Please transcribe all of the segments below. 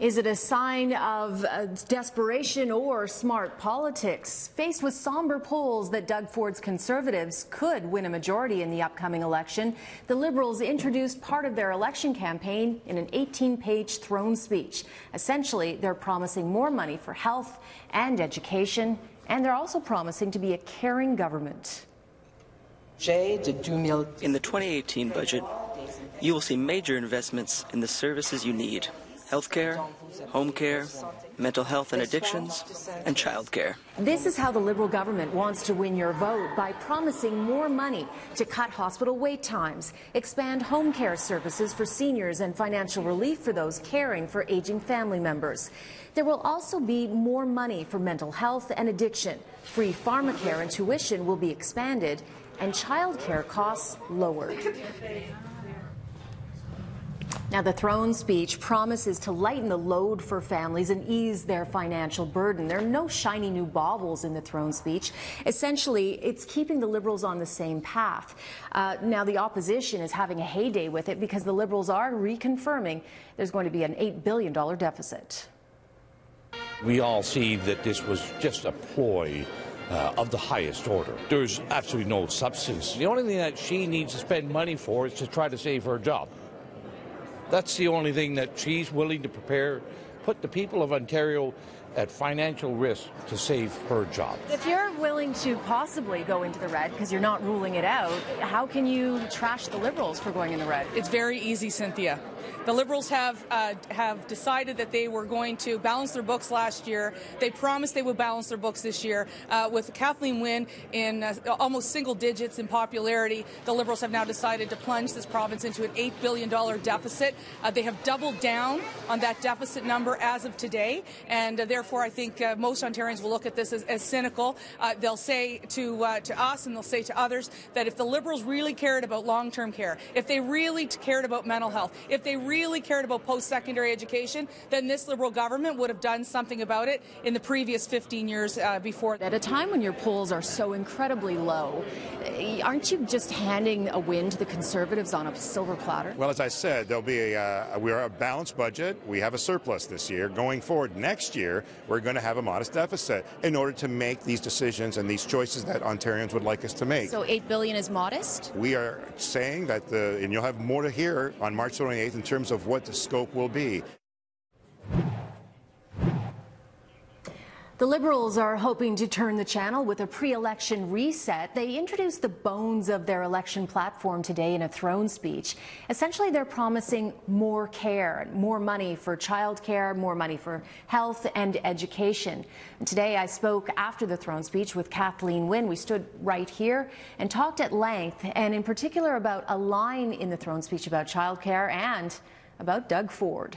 Is it a sign of desperation or smart politics? Faced with somber polls that Doug Ford's Conservatives could win a majority in the upcoming election, the Liberals introduced part of their election campaign in an 18-page throne speech. Essentially, they're promising more money for health and education, and they're also promising to be a caring government. In the 2018 budget, you will see major investments in the services you need: healthcare, home care, mental health and addictions, and childcare. This is how the Liberal government wants to win your vote, by promising more money to cut hospital wait times, expand home care services for seniors, and financial relief for those caring for aging family members. There will also be more money for mental health and addiction. Free pharmacare and tuition will be expanded, and childcare costs lowered. Now, the throne speech promises to lighten the load for families and ease their financial burden. There are no shiny new baubles in the throne speech. Essentially, it's keeping the Liberals on the same path. Now, the opposition is having a heyday with it because the Liberals are reconfirming there's going to be an $8 billion deficit. We all see that this was just a ploy of the highest order. There's absolutely no substance. The only thing that she needs to spend money for is to try to save her job. That's the only thing that she's willing to put the people of Ontario at financial risk to save her job. If you're willing to possibly go into the red, because you're not ruling it out, how can you trash the Liberals for going in the red? It's very easy, Cynthia. The Liberals have decided that they were going to balance their books last year. They promised they would balance their books this year. With Kathleen Wynne in almost single digits in popularity, the Liberals have now decided to plunge this province into an $8 billion deficit. They have doubled down on that deficit number as of today, and therefore I think most Ontarians will look at this as cynical. They'll say to us and they'll say to others that if the Liberals really cared about long-term care, if they really cared about mental health, if they really cared about post-secondary education, then this Liberal government would have done something about it in the previous 15 years before. At a time when your polls are so incredibly low, aren't you just handing a win to the Conservatives on a silver platter? Well, as I said, there'll be we're a balanced budget. We have a surplus this year. Going forward next year, we're going to have a modest deficit in order to make these decisions and these choices that Ontarians would like us to make. So $8 billion is modest? We are saying that, and you'll have more to hear on March 28th in terms of what the scope will be. The Liberals are hoping to turn the channel with a pre-election reset. They introduced the bones of their election platform today in a throne speech. Essentially, they're promising more care, more money for childcare, more money for health and education. And today, I spoke after the throne speech with Kathleen Wynne. We stood right here and talked at length, and in particular about a line in the throne speech about childcare and about Doug Ford.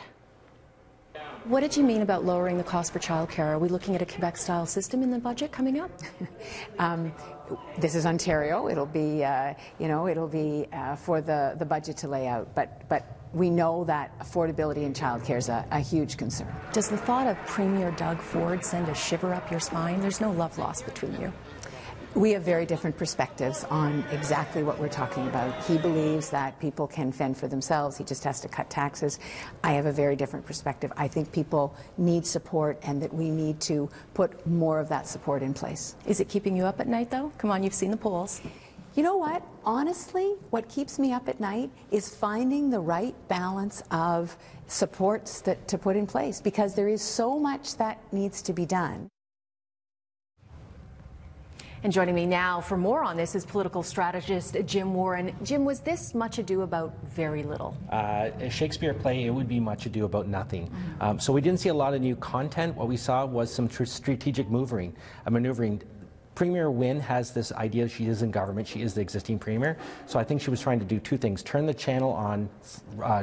What did you mean about lowering the cost for childcare? Are we looking at a Quebec-style system in the budget coming up? This is Ontario. It'll be, for the budget to lay out. But we know that affordability in childcare is a huge concern. Does the thought of Premier Doug Ford send a shiver up your spine? There's no love lost between you. We have very different perspectives on exactly what we're talking about. He believes that people can fend for themselves. He just has to cut taxes. I have a very different perspective. I think people need support and that we need to put more of that support in place. Is it keeping you up at night, though? Come on, you've seen the polls. You know what? Honestly, what keeps me up at night is finding the right balance of supports to put in place, because there is so much that needs to be done. And joining me now for more on this is political strategist Jim Warren. Jim, was this much ado about very little? A Shakespeare play, it would be much ado about nothing. So we didn't see a lot of new content. What we saw was some strategic maneuvering. Premier Wynne has this idea she is in government, she is the existing premier, so I think she was trying to do two things: turn the channel on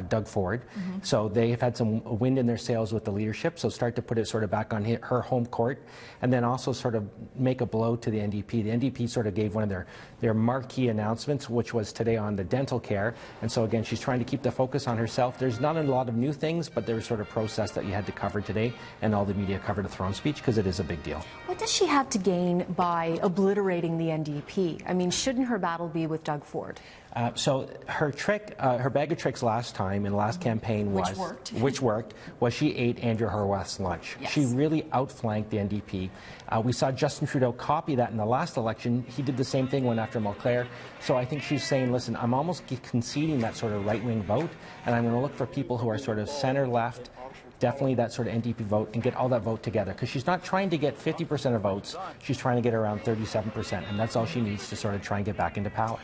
Doug Ford, so they have had some wind in their sails with the leadership, so start to put it sort of back on her home court, and then also sort of make a blow to the NDP. The NDP sort of gave one of their marquee announcements, which was today on the dental care, and so again she's trying to keep the focus on herself. There's not a lot of new things, but there was sort of process that you had to cover today, and all the media covered a throne speech because it is a big deal. What does she have to gain by by obliterating the NDP. I mean, shouldn't her battle be with Doug Ford? So her trick, her bag of tricks last time in the last campaign which worked, was she ate Andrew Horwath's lunch. Yes. She really outflanked the NDP. We saw Justin Trudeau copy that in the last election. He did the same thing, went after Mulcair. So I think she's saying, listen, I'm almost conceding that sort of right-wing vote, and I'm going to look for people who are sort of center-left, definitely that sort of NDP vote, and get all that vote together. Because she's not trying to get 50% of votes, she's trying to get around 37%, and that's all she needs to sort of try and get back into power.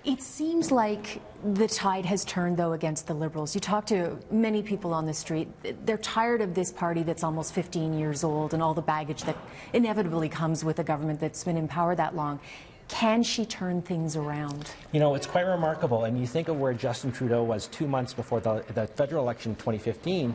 It seems like the tide has turned, though, against the Liberals. You talk to many people on the street. They're tired of this party that's almost 15 years old and all the baggage that inevitably comes with a government that's been in power that long. Can she turn things around? You know, it's quite remarkable. And you think of where Justin Trudeau was 2 months before the federal election in 2015.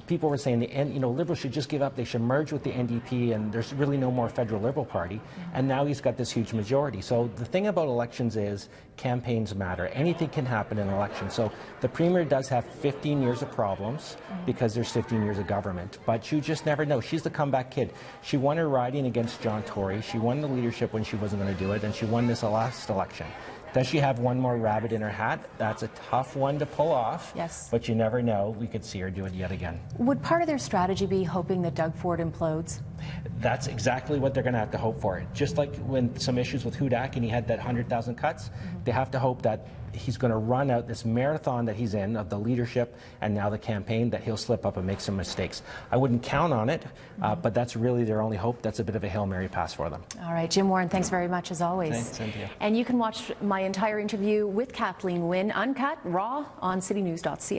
People were saying Liberals should just give up. They should merge with the NDP, and there's really no more federal Liberal Party. And now he's got this huge majority. So the thing about elections is campaigns matter. Anything can happen in an election. So the Premier does have 15 years of problems because there's 15 years of government. But you just never know. She's the comeback kid. She won her riding against John Tory. She won the leadership when she wasn't going to do it, and she won this last election. Does she have one more rabbit in her hat? That's a tough one to pull off. Yes. But you never know. We could see her do it yet again. Would part of their strategy be hoping that Doug Ford implodes? That's exactly what they're going to have to hope for. Just like when some issues with Hudak and he had that 100,000 cuts, they have to hope that he's going to run out this marathon that he's in of the leadership and now the campaign, that he'll slip up and make some mistakes. I wouldn't count on it, but that's really their only hope. That's a bit of a Hail Mary pass for them. All right, Jim Warren, thanks very much as always. Thanks, Cynthia. And you can watch my entire interview with Kathleen Wynne, uncut, raw, on citynews.ca.